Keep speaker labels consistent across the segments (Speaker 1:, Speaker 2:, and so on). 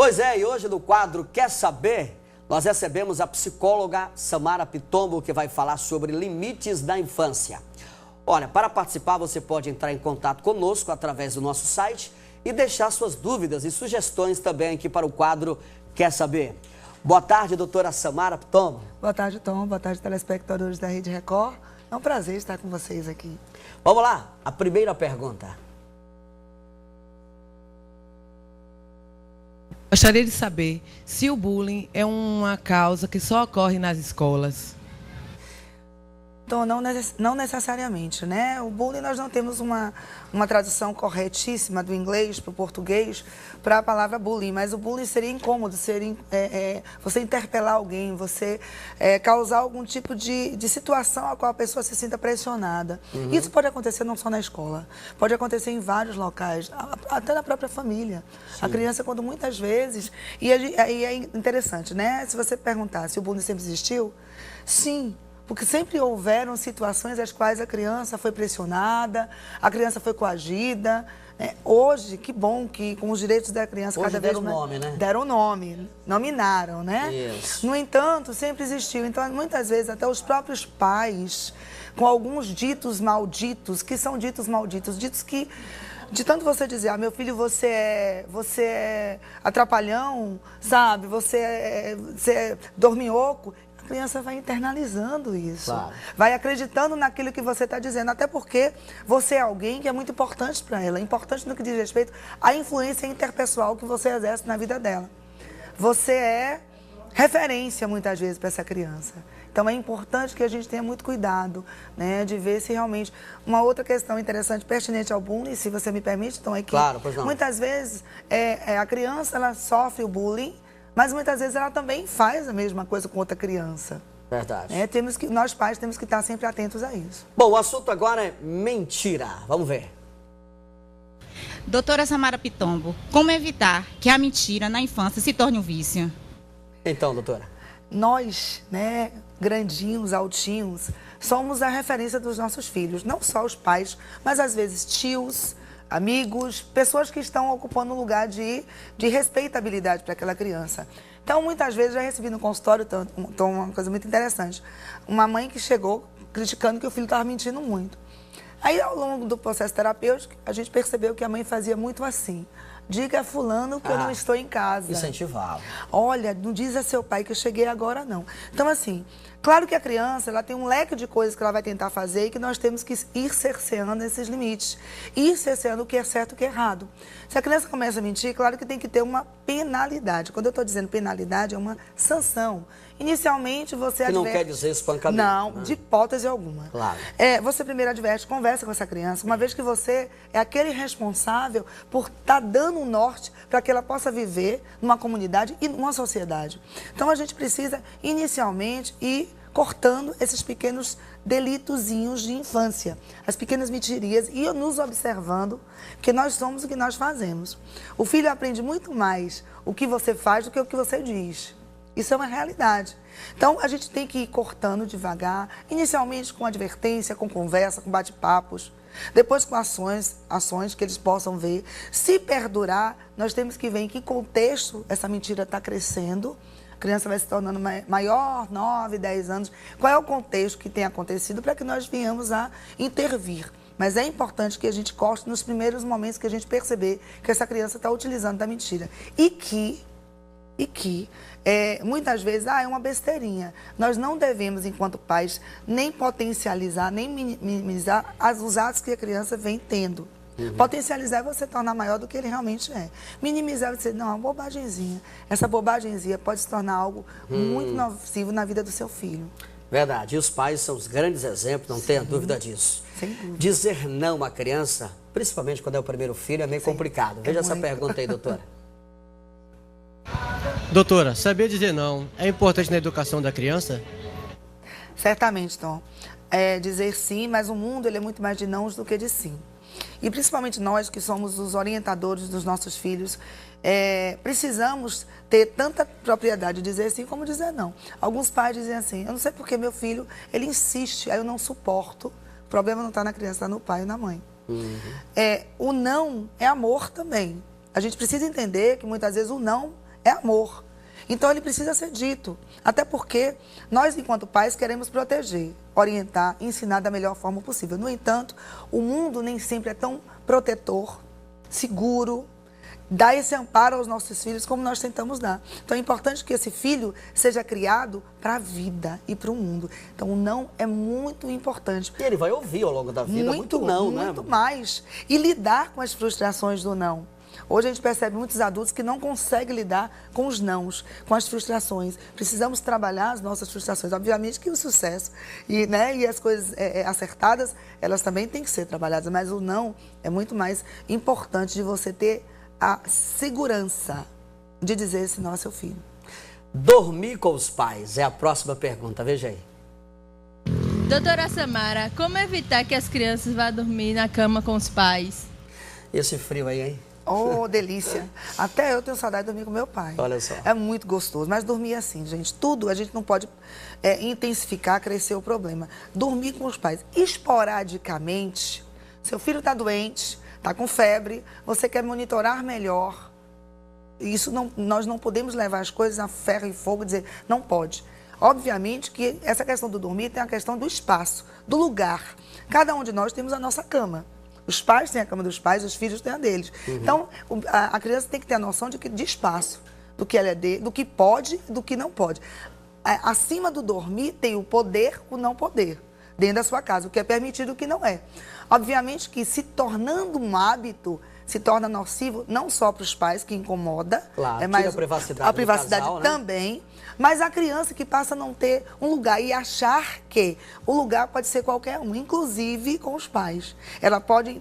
Speaker 1: Pois é, e hoje no quadro Quer Saber, nós recebemos a psicóloga Samara Pitombo, que vai falar sobre limites da infância. Olha, para participar você pode entrar em contato conosco através do nosso site e deixar suas dúvidas e sugestões também aqui para o quadro Quer Saber. Boa tarde, doutora Samara Pitombo.
Speaker 2: Boa tarde, Tom. Boa tarde, telespectadores da Rede Record. É um prazer estar com vocês aqui.
Speaker 1: Vamos lá, a primeira pergunta.
Speaker 3: Gostaria de saber se o bullying é uma causa que só ocorre nas escolas.
Speaker 2: Então, não necessariamente, né? O bullying, nós não temos uma tradução corretíssima do inglês para o português para a palavra bullying, mas o bullying seria incômodo, seria você interpelar alguém, você causar algum tipo de situação a qual a pessoa se sinta pressionada. Isso pode acontecer não só na escola, pode acontecer em vários locais, até na própria família. Sim. A criança, quando muitas vezes... E é interessante, né? Se você perguntar se o bullying sempre existiu, sim. Porque sempre houveram situações às quais a criança foi pressionada, a criança foi coagida. Hoje, que bom que com os direitos da criança
Speaker 1: hoje
Speaker 2: cada vez
Speaker 1: mais... nome, né?
Speaker 2: Deram nome, nominaram, né?
Speaker 1: Isso.
Speaker 2: No entanto, sempre existiu. Então, muitas vezes, até os próprios pais, com alguns ditos malditos, que são ditos malditos, ditos que... De tanto você dizer, meu filho, você é atrapalhão, sabe? Você é dorminhoco. A criança vai internalizando isso, claro. Vai acreditando naquilo que você está dizendo, até porque você é alguém que é muito importante para ela, importante no que diz respeito à influência interpessoal que você exerce na vida dela. Você é referência, muitas vezes, para essa criança. Então, é importante que a gente tenha muito cuidado, né, de ver se realmente... Uma outra questão interessante, pertinente ao bullying, se você me permite, então, é que claro, pois não. Muitas vezes a criança ela sofre o bullying, mas muitas vezes ela também faz a mesma coisa com outra criança.
Speaker 1: Verdade.
Speaker 2: Nós pais temos que estar sempre atentos a isso.
Speaker 1: Bom, o assunto agora é mentira. Vamos ver.
Speaker 4: Doutora Samara Pitombo, como evitar que a mentira na infância se torne um vício?
Speaker 1: Então, doutora.
Speaker 2: Nós, né, grandinhos, altinhos, somos a referência dos nossos filhos. Não só os pais, mas às vezes tios, amigos, pessoas que estão ocupando um lugar de respeitabilidade para aquela criança. Então, muitas vezes, já recebi no consultório uma coisa muito interessante. Uma mãe que chegou criticando que o filho estava mentindo muito. Aí, ao longo do processo terapêutico, a gente percebeu que a mãe fazia muito assim. Diga a fulano que eu não estou em casa.
Speaker 1: Incentivava.
Speaker 2: Olha, não diz a seu pai que eu cheguei agora, não. Então, assim, claro que a criança ela tem um leque de coisas que ela vai tentar fazer e que nós temos que ir cerceando esses limites. Ir cerceando o que é certo e o que é errado. Se a criança começa a mentir, claro que tem que ter uma penalidade. Quando eu estou dizendo penalidade, é uma sanção. Inicialmente, você adverte...
Speaker 1: Que não quer dizer espancamento.
Speaker 2: Não, né? De hipótese alguma.
Speaker 1: Claro.
Speaker 2: Você primeiro adverte, conversa com essa criança, uma vez que você é aquele responsável por estar dando um norte para que ela possa viver numa comunidade e numa sociedade. Então, a gente precisa, inicialmente, ir cortando esses pequenos delitozinhos de infância, as pequenas mentirias, e nos observando que nós somos o que nós fazemos. O filho aprende muito mais o que você faz do que o que você diz. Isso é uma realidade. Então, a gente tem que ir cortando devagar, inicialmente com advertência, com conversa, com bate-papos, depois com ações que eles possam ver. Se perdurar, nós temos que ver em que contexto essa mentira está crescendo. A criança vai se tornando maior, 9, 10 anos. Qual é o contexto que tem acontecido para que nós venhamos a intervir? Mas é importante que a gente corte nos primeiros momentos que a gente perceber que essa criança está utilizando da mentira. E que muitas vezes é uma besteirinha. Nós não devemos, enquanto pais, nem potencializar, nem minimizar os atos que a criança vem tendo. Potencializar é você tornar maior do que ele realmente é. Minimizar é você, não, é uma bobagemzinha. Essa bobagemzinha pode se tornar algo muito nocivo na vida do seu filho.
Speaker 1: Verdade. E os pais são os grandes exemplos, não tenha dúvida disso.
Speaker 2: Sem dúvida.
Speaker 1: Dizer não à criança, principalmente quando é o primeiro filho, é meio complicado. Veja essa pergunta aí, doutora.
Speaker 5: Doutora, saber dizer não é importante na educação da criança?
Speaker 2: Certamente, Tom. Dizer sim, mas o mundo ele é muito mais de nãos do que de sim. E principalmente nós que somos os orientadores dos nossos filhos, precisamos ter tanta propriedade de dizer sim como dizer não. Alguns pais dizem assim, eu não sei porque meu filho, ele insiste, aí eu não suporto. O problema não está na criança, está no pai e na mãe. O não é amor também. A gente precisa entender que muitas vezes o não é amor. Então, ele precisa ser dito. Até porque nós, enquanto pais, queremos proteger, orientar, ensinar da melhor forma possível. No entanto, o mundo nem sempre é tão protetor, seguro, dá esse amparo aos nossos filhos como nós tentamos dar. Então, é importante que esse filho seja criado para a vida e para o mundo. Então, o não é muito importante.
Speaker 1: E ele vai ouvir ao longo da vida muito não, né?
Speaker 2: Muito mais. E lidar com as frustrações do não. Hoje a gente percebe muitos adultos que não conseguem lidar com os nãos, com as frustrações. Precisamos trabalhar as nossas frustrações. Obviamente que o sucesso e as coisas acertadas, elas também têm que ser trabalhadas. Mas o não é muito mais importante de você ter a segurança de dizer esse não ao seu filho.
Speaker 1: Dormir com os pais é a próxima pergunta. Veja aí.
Speaker 6: Doutora Samara, como evitar que as crianças vá dormir na cama com os pais?
Speaker 1: Esse frio aí, hein?
Speaker 2: Oh, delícia. Até eu tenho saudade de dormir com meu pai.
Speaker 1: Olha só.
Speaker 2: É muito gostoso. Mas dormir assim, gente, tudo a gente não pode intensificar, crescer o problema. Dormir com os pais esporadicamente. Seu filho está doente, está com febre, você quer monitorar melhor. Isso nós não podemos levar as coisas a ferro e fogo e dizer, não pode. Obviamente que essa questão do dormir tem a questão do espaço, do lugar. Cada um de nós temos a nossa cama. Os pais têm a cama dos pais, os filhos têm a deles. Uhum. Então, a criança tem que ter a noção de espaço, do que ela é do que pode e do que não pode. Acima do dormir tem o poder, o não poder, dentro da sua casa, o que é permitido e o que não é. Obviamente que se tornando um hábito, se torna nocivo não só para os pais, que incomoda,
Speaker 1: claro,
Speaker 2: mas
Speaker 1: a privacidade
Speaker 2: casal,
Speaker 1: né?
Speaker 2: também, mas a criança que passa a não ter um lugar e achar que o lugar pode ser qualquer um, inclusive com os pais. Ela pode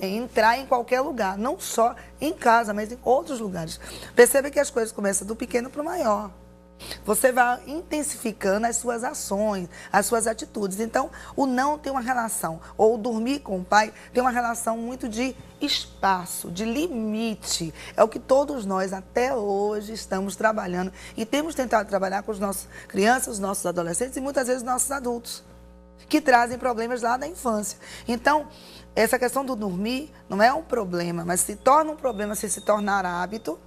Speaker 2: entrar em qualquer lugar, não só em casa, mas em outros lugares. Perceba que as coisas começam do pequeno para o maior. Você vai intensificando as suas ações, as suas atitudes. Então, o não tem uma relação, ou o dormir com o pai tem uma relação muito de espaço, de limite. É o que todos nós até hoje estamos trabalhando e temos tentado trabalhar com as nossas crianças, os nossos adolescentes e muitas vezes os nossos adultos, que trazem problemas lá da infância. Então, essa questão do dormir não é um problema, mas se torna um problema se tornar hábito.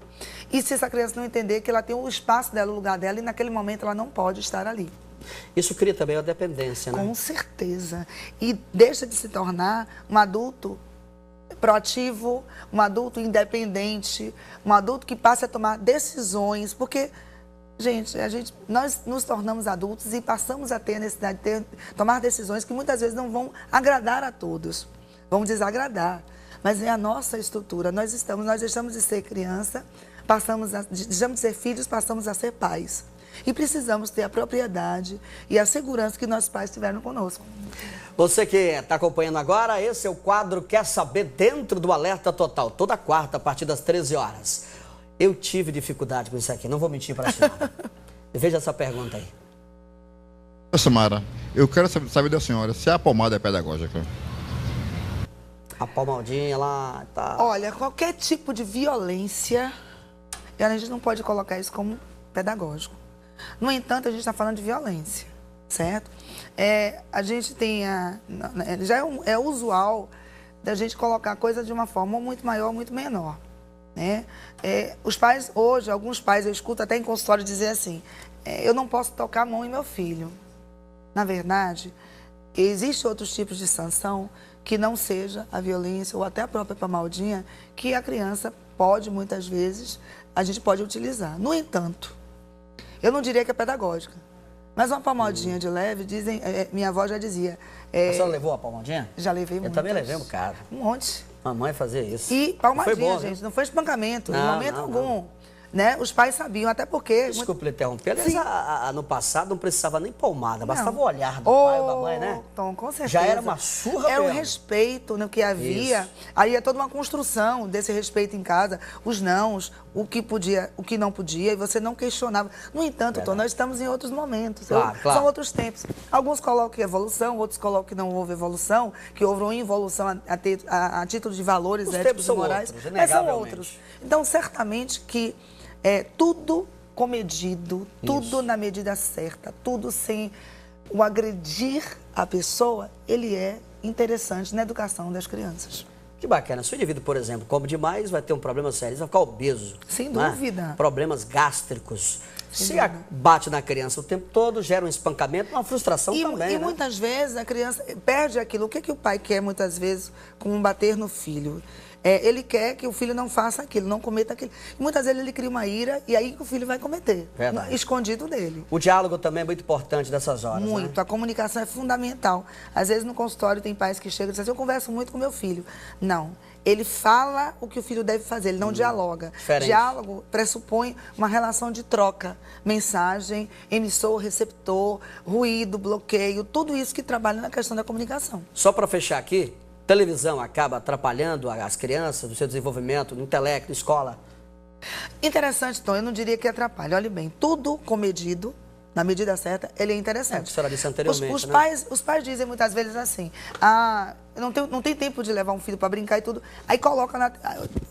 Speaker 2: E se essa criança não entender que ela tem o espaço dela, o lugar dela, e naquele momento ela não pode estar ali.
Speaker 1: Isso cria também a dependência, né?
Speaker 2: Com certeza. E deixa de se tornar um adulto proativo, um adulto independente, um adulto que passe a tomar decisões, porque, gente, nós nos tornamos adultos e passamos a ter a necessidade de tomar decisões que muitas vezes não vão agradar a todos, vão desagradar. Mas é a nossa estrutura. Nós deixamos de ser criança, deixamos de ser filhos, passamos a ser pais. E precisamos ter a propriedade e a segurança que nossos pais tiveram conosco.
Speaker 1: Você que está acompanhando agora, esse é o quadro Quer Saber dentro do Alerta Total, toda quarta, a partir das 13 horas. Eu tive dificuldade com isso aqui, não vou mentir para a senhora. Veja essa pergunta aí.
Speaker 7: Samara, eu quero saber da senhora se a pomada é pedagógica.
Speaker 1: A palmadinha lá, tá.
Speaker 2: Olha, qualquer tipo de violência, a gente não pode colocar isso como pedagógico. No entanto, a gente está falando de violência, certo? A gente tem já é usual da gente colocar a coisa de uma forma muito maior ou muito menor, né? Os pais, hoje, alguns pais, eu escuto até em consultório dizer assim, eu não posso tocar a mão em meu filho. Na verdade, existem outros tipos de sanção que não seja a violência ou até a própria palmadinha que a criança pode, muitas vezes, a gente pode utilizar. No entanto, eu não diria que é pedagógica, mas uma palmadinha de leve, minha avó já dizia...
Speaker 1: A senhora levou a palmadinha?
Speaker 2: Já levei muito.
Speaker 1: Eu também levei um bocado.
Speaker 2: Um monte.
Speaker 1: Mamãe fazia isso.
Speaker 2: E palmadinha,
Speaker 1: foi bom,
Speaker 2: gente, não foi espancamento,
Speaker 1: não,
Speaker 2: em momento algum. Né? Os pais sabiam, até porque...
Speaker 1: Desculpe lhe interromper. Aliás, no passado não precisava nem palmada, bastava o olhar do pai ou da mãe, né?
Speaker 2: Então, com certeza.
Speaker 1: Já era uma surra
Speaker 2: Era
Speaker 1: mesmo.
Speaker 2: o respeito no que havia. Isso. Aí é toda uma construção desse respeito em casa. Os nãos, o que podia, o que não podia, e você não questionava. No entanto, Tom, nós estamos em outros momentos.
Speaker 1: Claro.
Speaker 2: São outros tempos. Alguns colocam evolução, outros colocam que não houve evolução, que houve uma involução a título de valores éticos e morais.
Speaker 1: Outros,
Speaker 2: mas são outros. Então, certamente que tudo comedido, tudo na medida certa, tudo sem o agredir a pessoa, ele é interessante na educação das crianças.
Speaker 1: Que bacana. Se o indivíduo, por exemplo, come demais, vai ter um problema sério, vai ficar obeso.
Speaker 2: Sem
Speaker 1: né?
Speaker 2: dúvida.
Speaker 1: Problemas gástricos. Se bate na criança o tempo todo, gera um espancamento, uma frustração também,
Speaker 2: E
Speaker 1: né?
Speaker 2: muitas vezes a criança perde aquilo. O que o pai quer muitas vezes com bater no filho? Ele quer que o filho não faça aquilo, não cometa aquilo. E muitas vezes ele cria uma ira e aí que o filho vai cometer, escondido dele.
Speaker 1: O diálogo também é muito importante nessas horas,
Speaker 2: Muito.
Speaker 1: né?
Speaker 2: A comunicação é fundamental. Às vezes no consultório tem pais que chegam e dizem assim, eu converso muito com meu filho. Não. Ele fala o que o filho deve fazer, ele não dialoga.
Speaker 1: Diferente.
Speaker 2: Diálogo pressupõe uma relação de troca. Mensagem, emissor, receptor, ruído, bloqueio, tudo isso que trabalha na questão da comunicação.
Speaker 1: Só para fechar aqui, televisão acaba atrapalhando as crianças, no seu desenvolvimento, no intelecto, escola?
Speaker 2: Interessante, Tom, eu não diria que atrapalha. Olhe bem, tudo comedido, na medida certa, ele é interessante.
Speaker 1: A senhora disse anteriormente,
Speaker 2: Os pais dizem muitas vezes assim, não tem tempo de levar um filho para brincar e tudo, aí coloca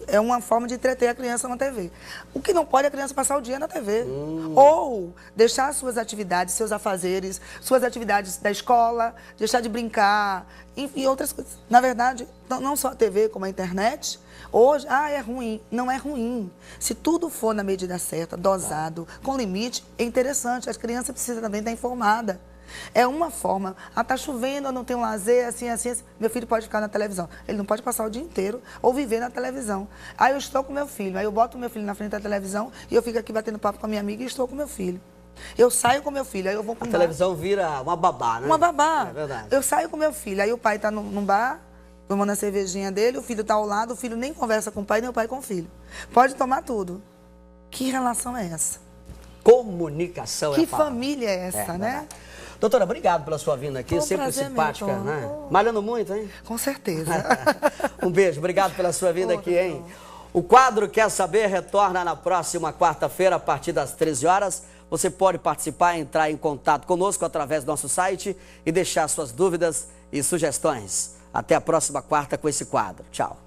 Speaker 2: é uma forma de entreter a criança na TV. O que não pode é a criança passar o dia na TV. Ou deixar suas atividades, seus afazeres, suas atividades da escola, deixar de brincar, enfim, outras coisas. Na verdade, não só a TV, como a internet, hoje, é ruim. Não é ruim. Se tudo for na medida certa, dosado, com limite, é interessante. As crianças precisam também estar informadas. É uma forma. Tá chovendo, eu não tenho lazer, assim. Meu filho pode ficar na televisão. Ele não pode passar o dia inteiro ou viver na televisão. Aí eu estou com meu filho. Aí eu boto meu filho na frente da televisão e eu fico aqui batendo papo com a minha amiga e estou com meu filho. Eu saio com meu filho, aí eu vou para um bar.
Speaker 1: A televisão vira uma babá, né?
Speaker 2: Uma babá.
Speaker 1: É verdade.
Speaker 2: Eu saio com meu filho, aí o pai está num bar, tomando a cervejinha dele, o filho está ao lado, o filho nem conversa com o pai, nem o pai com o filho. Pode tomar tudo. Que relação é essa?
Speaker 1: Comunicação
Speaker 2: Que
Speaker 1: é a palavra.
Speaker 2: família é essa, né?
Speaker 1: Verdade. Doutora, obrigado pela sua vinda aqui,
Speaker 2: Foi um
Speaker 1: sempre
Speaker 2: prazer,
Speaker 1: simpática,
Speaker 2: meu Tom.
Speaker 1: né? Malhando muito, hein?
Speaker 2: Com certeza.
Speaker 1: Um beijo, obrigado pela sua vinda aqui, hein? O quadro Quer Saber retorna na próxima quarta-feira, a partir das 13 horas. Você pode participar, entrar em contato conosco através do nosso site e deixar suas dúvidas e sugestões. Até a próxima quarta com esse quadro. Tchau.